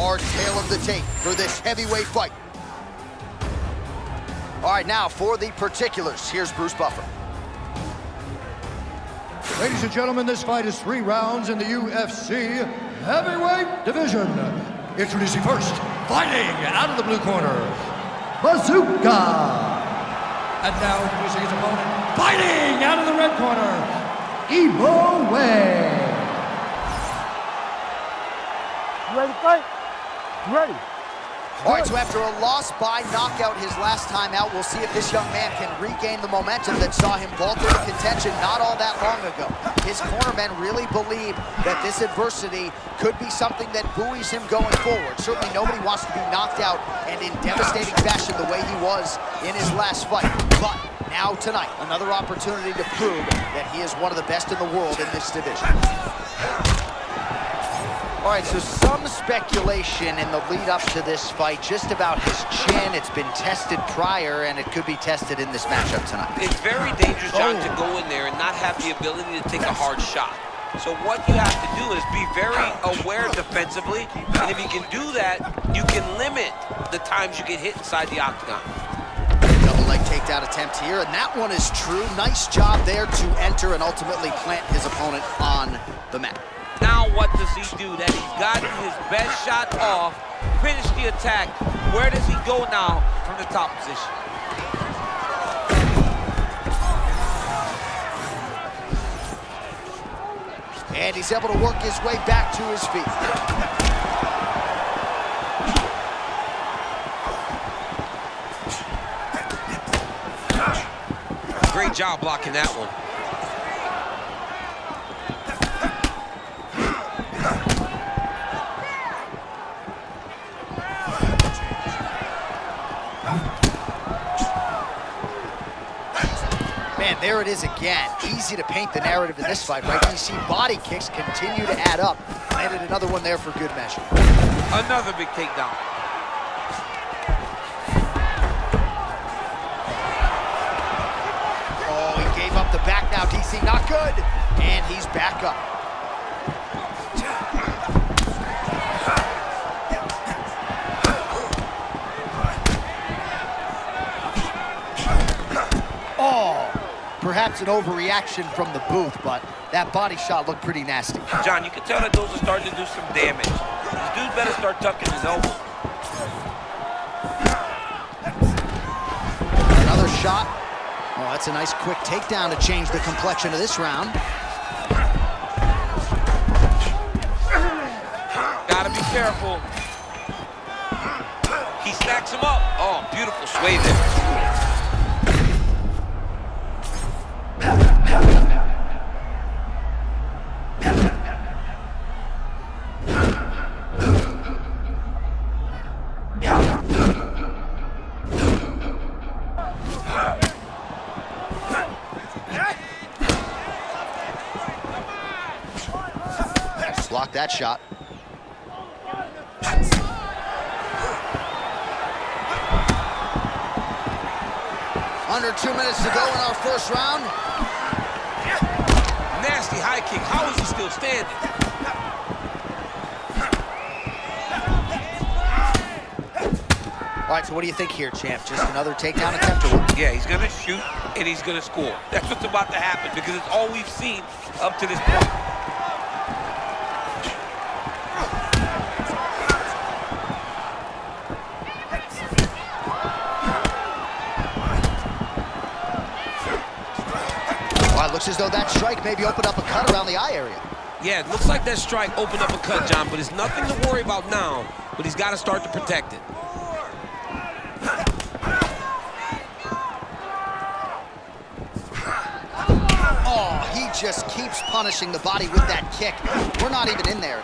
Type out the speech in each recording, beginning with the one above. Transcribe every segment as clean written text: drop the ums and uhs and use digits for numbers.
Our tale of the tape for this heavyweight fight. All right, now for the particulars, here's Bruce Buffer. Ladies and gentlemen, this fight is 3 rounds in the UFC heavyweight division. Introducing first, fighting out of the blue corner, Bazooka. And now introducing his opponent, fighting out of the red corner, Evo Way. You ready to fight? You ready? All right, so after a loss by knockout his last time out, we'll see if this young man can regain the momentum that saw him vault into contention not all that long ago. His cornermen really believe that this adversity could be something that buoys him going forward. Certainly nobody wants to be knocked out and in devastating fashion the way he was in his last fight. But now tonight, another opportunity to prove that he is one of the best in the world in this division. All right, so some speculation in the lead up to this fight just about his chin. It's been tested prior, and it could be tested in this matchup tonight. It's very dangerous, John, to go in there and not have the ability to take a hard shot. So what you have to do is be very aware defensively, and if you can do that, you can limit the times you get hit inside the octagon. Double leg takedown attempt here, and that one is true. Nice job there to enter and ultimately plant his opponent on the mat. Now what does he do? That he's gotten his best shot off, finish the attack. Where does he go now from the top position? And he's able to work his way back to his feet. Great job blocking that one. Man, there it is again. Easy to paint the narrative in this fight, right? You see body kicks continue to add up. Landed another one there for good measure. Another big takedown. Oh, he gave up the back now, DC. Not good. And he's back up. Perhaps an overreaction from the booth, but that body shot looked pretty nasty. John, you can tell that those are starting to do some damage. This dude better start tucking his elbow. Another shot. Oh, that's a nice quick takedown to change the complexion of this round. Gotta be careful. He stacks him up. Oh, beautiful sway there. Block that shot. Under 2 minutes to go in our first round. Nasty high kick. How is he still standing? All right, so what do you think here, champ? Just another takedown attempt or what? Yeah, he's gonna shoot and he's gonna score. That's what's about to happen because it's all we've seen up to this point. It looks as though that strike maybe opened up a cut around the eye area. Yeah, it looks like that strike opened up a cut, John, but it's nothing to worry about now, but he's got to start to protect it. Oh, he just keeps punishing the body with that kick. We're not even in there.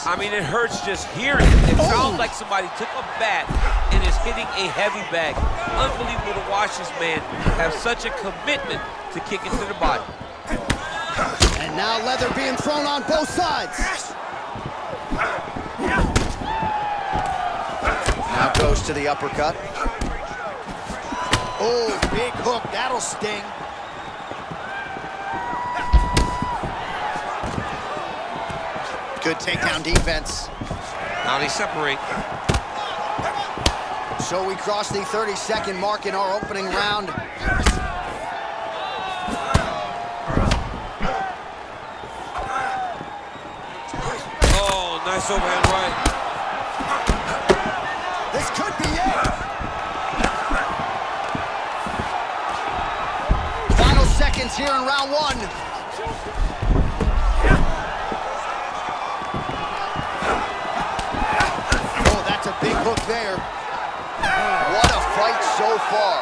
I mean, it hurts just hearing it. It sounds like somebody took a bat and is hitting a heavy bag. Unbelievable to watch this man have such a commitment to kick into the body. And now leather being thrown on both sides. Now goes to the uppercut. Oh, big hook, that'll sting. Good takedown defense. Now they separate. So we cross the 30-second mark in our opening round. Oh, nice overhand right. This could be it. Final seconds here in round one. Oh, that's a big hook there. What a fight so far.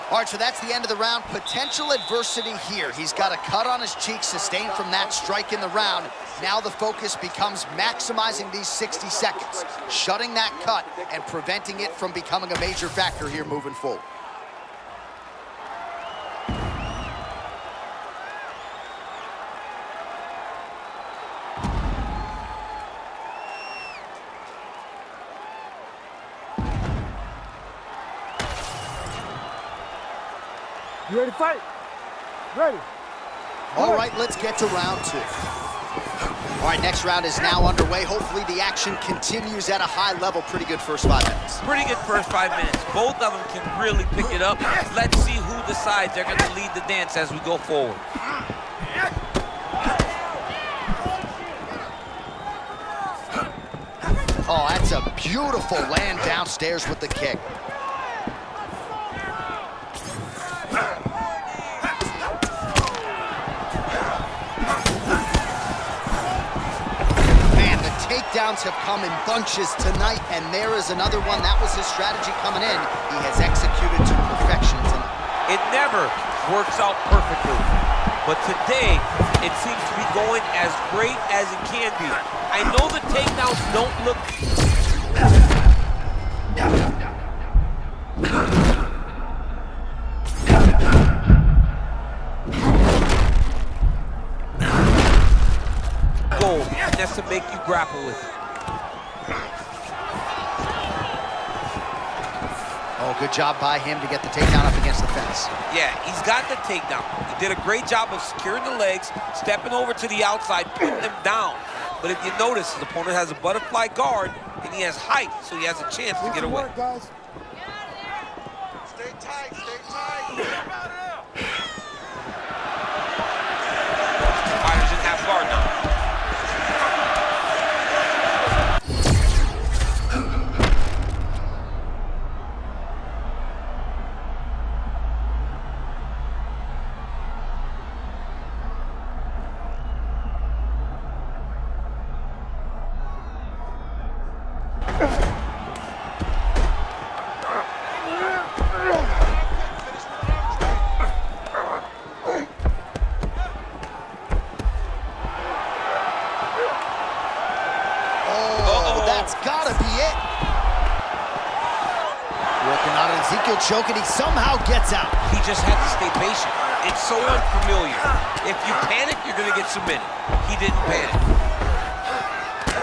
All right, so that's the end of the round. Potential adversity here. He's got a cut on his cheek sustained from that strike in the round. Now the focus becomes maximizing these 60 seconds, shutting that cut and preventing it from becoming a major factor here moving forward. You ready to fight? Ready. All right, let's get to round two. All right, next round is now underway. Hopefully the action continues at a high level. Pretty good first 5 minutes. Pretty good first 5 minutes. Both of them can really pick it up. Let's see who decides they're going to lead the dance as we go forward. Oh, that's a beautiful land downstairs with the kick. Takedowns have come in bunches tonight, and there is another one. That was his strategy coming in. He has executed to perfection tonight. It never works out perfectly, but today it seems to be going as great as it can be. I know the takedowns don't look... goal, and that's to make you grapple with it. Oh, good job by him to get the takedown up against the fence. Yeah, he's got the takedown. He did a great job of securing the legs, stepping over to the outside, putting them down. But if you notice, his opponent has a butterfly guard, and he has height, so he has a chance to get away. Guys. Stay tight, stay tight. Fighters in half guard now. Choking, he somehow gets out. He just had to stay patient. It's so unfamiliar. If you panic, you're going to get submitted. He didn't panic.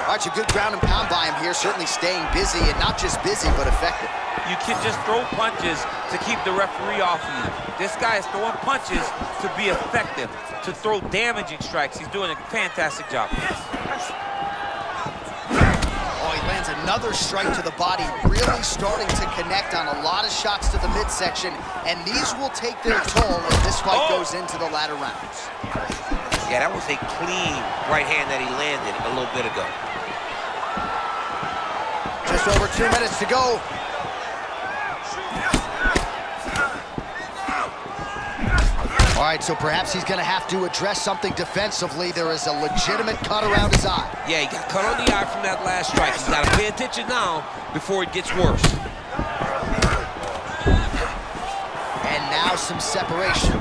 All right, a good ground and pound by him here, certainly staying busy, and not just busy, but effective. You can just throw punches to keep the referee off of you. This guy is throwing punches to be effective, to throw damaging strikes. He's doing a fantastic job. Another strike to the body, really starting to connect on a lot of shots to the midsection, and these will take their toll as this fight goes into the latter rounds. Yeah, that was a clean right hand that he landed a little bit ago. Just over 2 minutes to go. All right, so perhaps he's going to have to address something defensively. There is a legitimate cut around his eye. Yeah, he got cut on the eye from that last strike. He's got to pay attention now before it gets worse. And now some separation.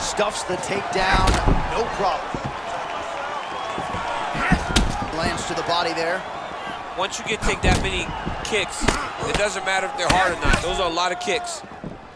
Stuffs the takedown, no problem. Lands to the body there. Once you take that many kicks, it doesn't matter if they're hard or not. Those are a lot of kicks.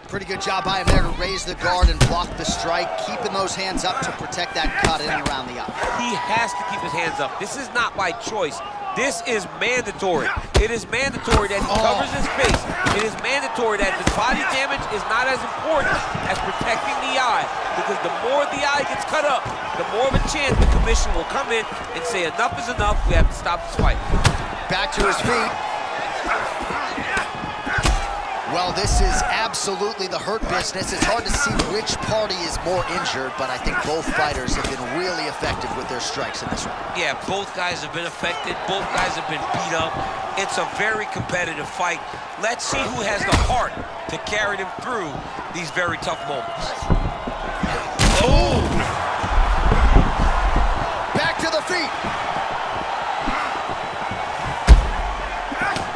Pretty good job by him there to raise the guard and block the strike, keeping those hands up to protect that cut in and around the eye. He has to keep his hands up. This is not by choice. This is mandatory. It is mandatory that he covers his face. It is mandatory that the body damage is not as important as protecting the eye, because the more the eye gets cut up, the more of a chance the commission will come in and say enough is enough, we have to stop this fight. Back to his feet. Well, this is absolutely the hurt business. It's hard to see which party is more injured, but I think both fighters have been really effective with their strikes in this round. Yeah, both guys have been affected. Both guys have been beat up. It's a very competitive fight. Let's see who has the heart to carry them through these very tough moments. Oh! Back to the feet.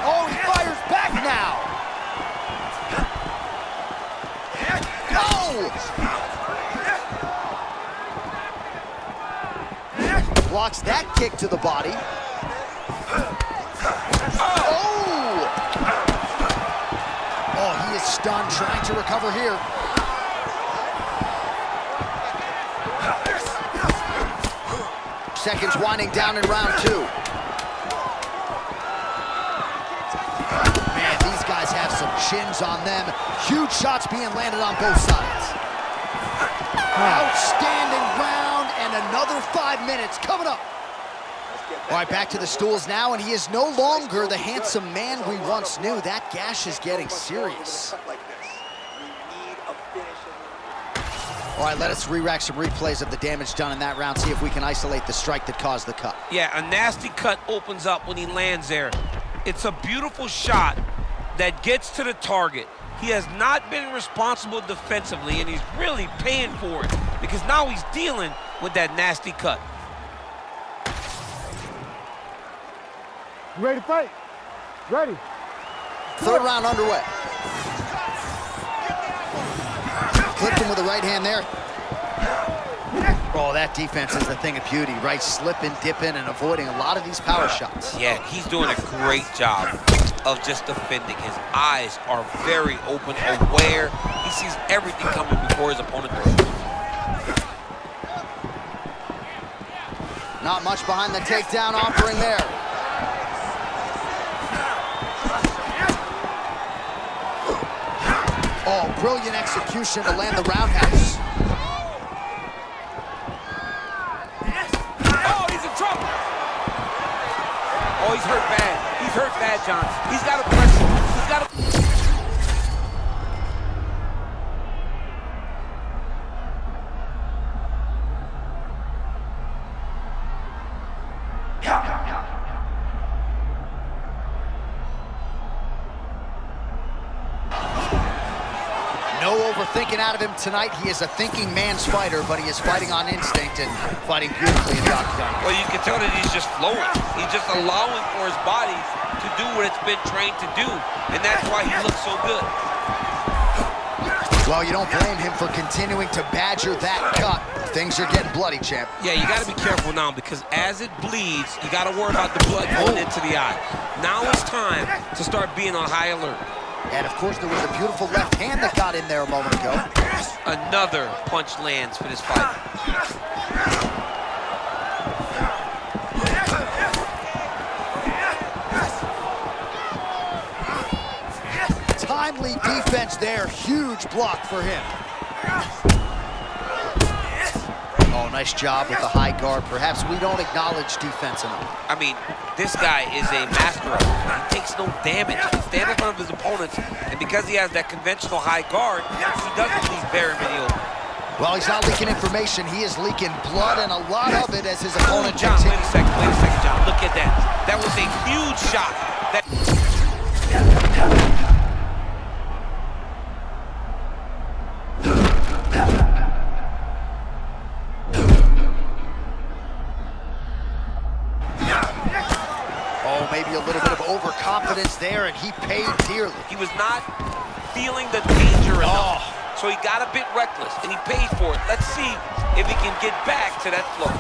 Oh, he fires back now. Blocks that kick to the body. Oh! Oh, he is stunned, trying to recover here. Seconds winding down in round 2. Man, these guys have some chins on them. Huge shots being landed on both sides. Outstanding round, and another 5 minutes coming up. All right, back to the stools now, and he is no longer the handsome man we once knew. That gash is getting serious. All right, let us re-rack some replays of the damage done in that round, see if we can isolate the strike that caused the cut. Yeah, a nasty cut opens up when he lands there. It's a beautiful shot that gets to the target. He has not been responsible defensively, and he's really paying for it because now he's dealing with that nasty cut. You ready to fight? Ready. Third round underway. Clipped him with the right hand there. Oh, that defense is the thing of beauty, right? Slipping, dipping, and avoiding a lot of these power shots. Yeah, he's doing a great job of just defending. His eyes are very open, aware. He sees everything coming before his opponent does. Not much behind the takedown offering there. Oh, brilliant execution to land the roundhouse. Oh, he's in trouble. Oh, he's hurt bad. He's hurt bad, John. He's got to press him. He's got to... No overthinking out of him tonight. He is a thinking man's fighter, but he is fighting on instinct and fighting beautifully in the octagon. Well, you can tell that he's just flowing. He's just allowing for his body to do what it's been trained to do, and that's why he looks so good. Well, you don't blame him for continuing to badger that cut. Things are getting bloody, champ. Yeah, you got to be careful now because as it bleeds, you got to worry about the blood going into the eye. Now it's time to start being on high alert. And of course, there was a beautiful left hand that got in there a moment ago. Another punch lands for this fight. Timely defense there. Huge block for him. Oh, nice job with the high guard. Perhaps we don't acknowledge defense enough. I mean, this guy is a master of it. He takes no damage. He stands in front of his opponents, and because he has that conventional high guard, he doesn't leave very many open. Well, he's not leaking information. He is leaking blood, and a lot of it as his opponent John, continues. wait a second, John. Look at that. That was a huge shot. Maybe a little bit of overconfidence there, and he paid dearly. He was not feeling the danger enough, so he got a bit reckless, and he paid for it. Let's see if he can get back to that flow.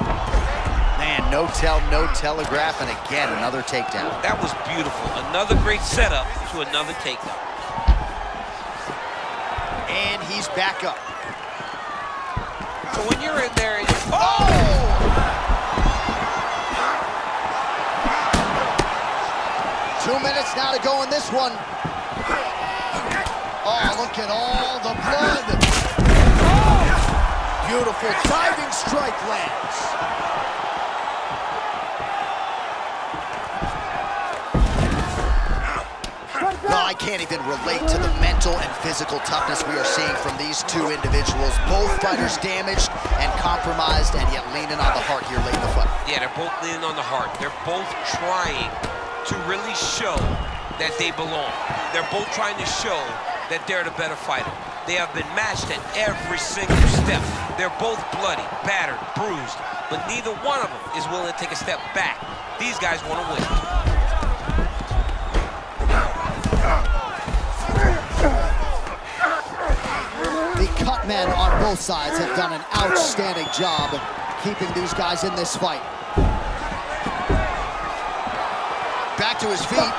Man, no tell, no telegraph, and again, another takedown. That was beautiful. Another great setup to another takedown. And he's back up. So when you're in there, and 2 minutes now to go in this one. Oh, look at all the blood. Beautiful diving strike lands. Well, I can't even relate to the mental and physical toughness we are seeing from these two individuals. Both fighters damaged and compromised, and yet leaning on the heart here late in the fight. Yeah, they're both leaning on the heart. They're both trying to really show that they belong. They're both trying to show that they're the better fighter. They have been matched at every single step. They're both bloody, battered, bruised, but neither one of them is willing to take a step back. These guys want to win. The cut men on both sides have done an outstanding job keeping these guys in this fight. Back to his feet.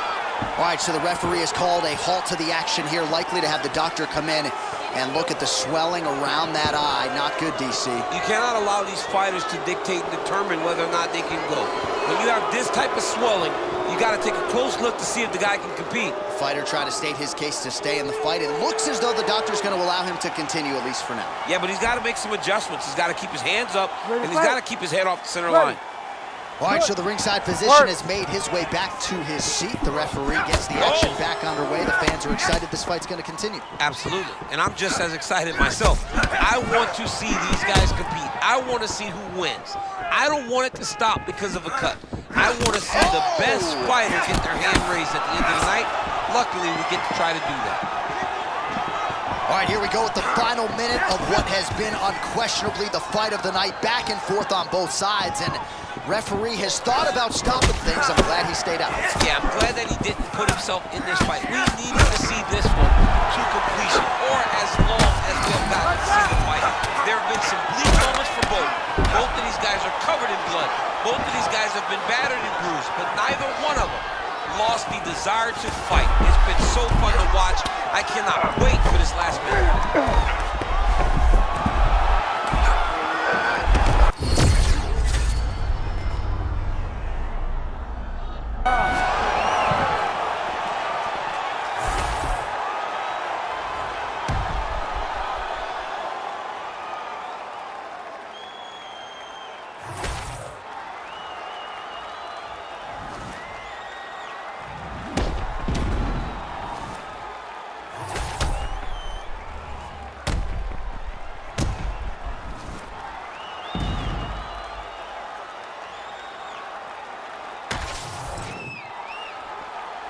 All right, so the referee has called a halt to the action here, likely to have the doctor come in and look at the swelling around that eye. Not good, DC. You cannot allow these fighters to dictate and determine whether or not they can go. When you have this type of swelling, you got to take a close look to see if the guy can compete. Fighter trying to state his case to stay in the fight. It looks as though the doctor's going to allow him to continue, at least for now. Yeah, but he's got to make some adjustments. He's got to keep his hands up, and he's got to keep his head off the center line. All right, so the ringside physician has made his way back to his seat. The referee gets the action back underway. The fans are excited this fight's going to continue. Absolutely, and I'm just as excited myself. I want to see these guys compete. I want to see who wins. I don't want it to stop because of a cut. I want to see the best fighter get their hand raised at the end of the night. Luckily, we get to try to do that. All right, here we go with the final minute of what has been unquestionably the fight of the night. Back and forth on both sides, and referee has thought about stopping things. I'm glad he stayed out. Yeah, I'm glad that he didn't put himself in this fight. We needed to see this one to completion, or as long as we have gotten to see the fight. There have been some bleak moments for both. Both of these guys are covered in blood. Both of these guys have been battered and bruised, but neither one of them lost the desire to fight. It's been so fun to watch. I cannot wait for this last minute.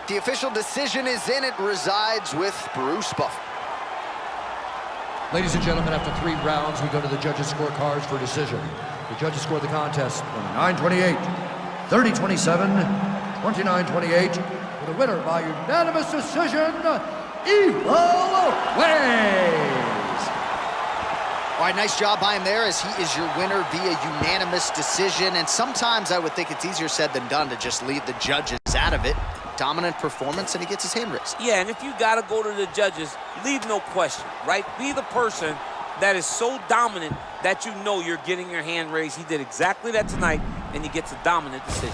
The official decision is in. It resides with Bruce Buffer. Ladies and gentlemen, after 3 rounds, we go to the judges' scorecards for decision. The judges scored the contest 29-28, 30-27, 29-28, with a winner by unanimous decision, Evil Ways. All right, nice job by him there, as he is your winner via unanimous decision. And sometimes I would think it's easier said than done to just leave the judges out of it. Dominant performance, and he gets his hand raised. Yeah, and if you got to go to the judges, leave no question, right? Be the person that is so dominant that you know you're getting your hand raised. He did exactly that tonight, and he gets a dominant decision.